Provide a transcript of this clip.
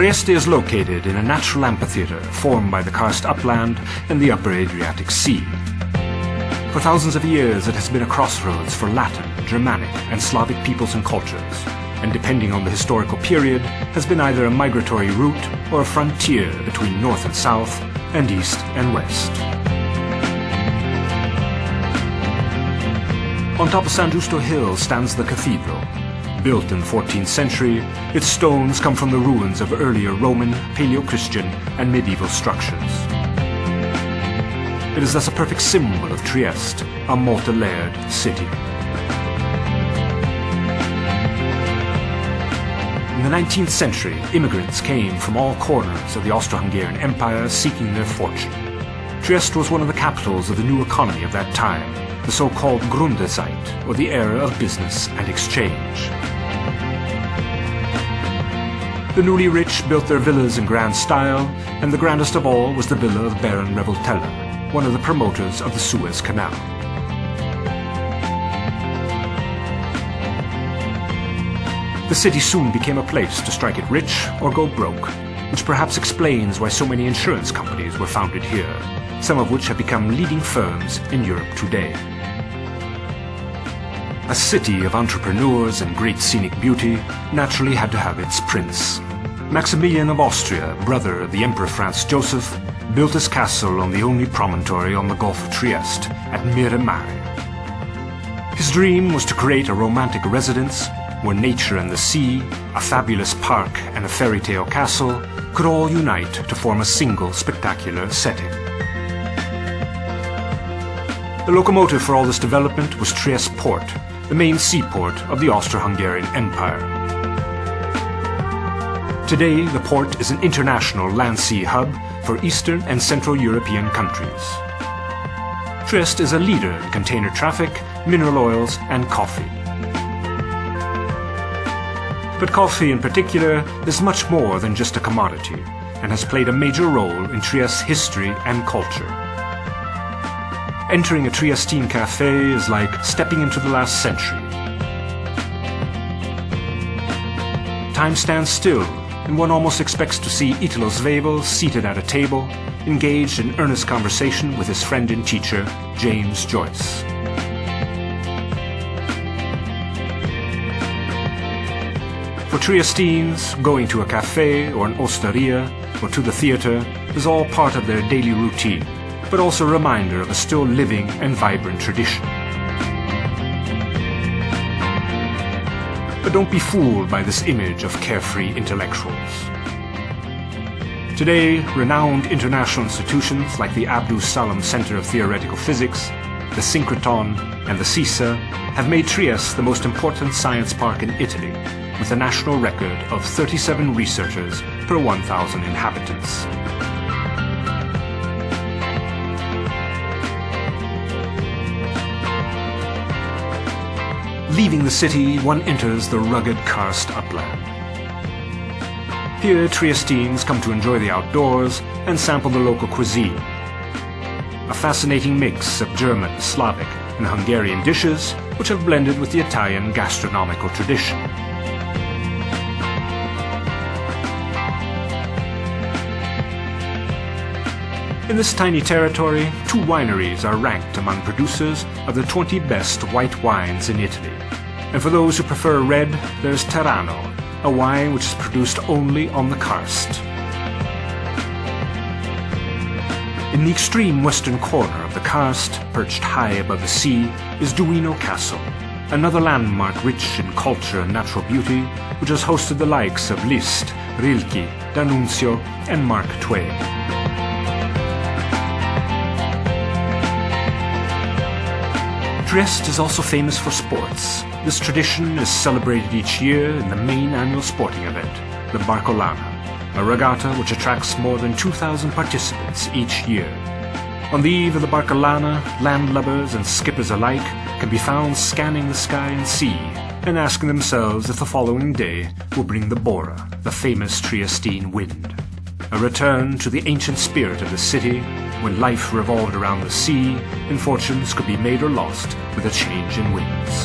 Trieste is located in a natural amphitheatre formed by the karst upland and the upper Adriatic Sea. For thousands of years it has been a crossroads for Latin, Germanic and Slavic peoples and cultures, and depending on the historical period, has been either a migratory route or a frontier between north and south, and east and west. On top of San Giusto Hill stands the cathedral. Built in the 14th century, its stones come from the ruins of earlier Roman, Paleo-Christian and medieval structures. It is thus a perfect symbol of Trieste, a multi-layered city. In the 19th century, immigrants came from all corners of the Austro-Hungarian Empire seeking their fortune. Trieste was one of the capitals of the new economy of that time, the so-called Gründerzeit, or the era of business and exchange. The newly rich built their villas in grand style, and the grandest of all was the villa of Baron Revoltella, one of the promoters of the Suez Canal. The city soon became a place to strike it rich or go broke, which perhaps explains why so many insurance companies were founded here, some of which have become leading firms in Europe today. A city of entrepreneurs and great scenic beauty naturally had to have its prince. Maximilian of Austria, brother of the Emperor Franz Joseph, built his castle on the only promontory on the Gulf of Trieste, at Mare Mare. His dream was to create a romantic residence where nature and the sea, a fabulous park and a fairy tale castle could all unite to form a single spectacular setting. The locomotive for all this development was Trieste Port, the main seaport of the Austro-Hungarian Empire. Today, the port is an international land-sea hub for Eastern and Central European countries. Trieste is a leader in container traffic, mineral oils and coffee. But coffee in particular is much more than just a commodity, and has played a major role in Trieste's history and culture. Entering a Triestine cafe is like stepping into the last century. Time stands still, and one almost expects to see Italo Svevo seated at a table, engaged in earnest conversation with his friend and teacher, James Joyce. For Triestines, going to a cafe or an osteria or to the theatre is all part of their daily routine, but also a reminder of a still living and vibrant tradition. But don't be fooled by this image of carefree intellectuals. Today, renowned international institutions like the Abdus Salam Center of Theoretical Physics, the Synchrotron and the CISA have made Trieste the most important science park in Italy, with a national record of 37 researchers per 1,000 inhabitants. Leaving the city, one enters the rugged karst upland. Here, Triestines come to enjoy the outdoors and sample the local cuisine. A fascinating mix of German, Slavic, and Hungarian dishes which have blended with the Italian gastronomical tradition. In this tiny territory, 2 wineries are ranked among producers of the 20 best white wines in Italy. And for those who prefer red, there's Terrano, a wine which is produced only on the karst. In the extreme western corner of the karst, perched high above the sea, is Duino Castle, another landmark rich in culture and natural beauty, which has hosted the likes of Liszt, Rilke, D'Annunzio, and Mark Twain. Trieste is also famous for sports. This tradition is celebrated each year in the main annual sporting event, the Barcolana, a regatta which attracts more than 2,000 participants each year. On the eve of the Barcolana, landlubbers and skippers alike can be found scanning the sky and sea and asking themselves if the following day will bring the Bora, the famous Triestine wind. A return to the ancient spirit of the city, when life revolved around the sea and fortunes could be made or lost with a change in winds.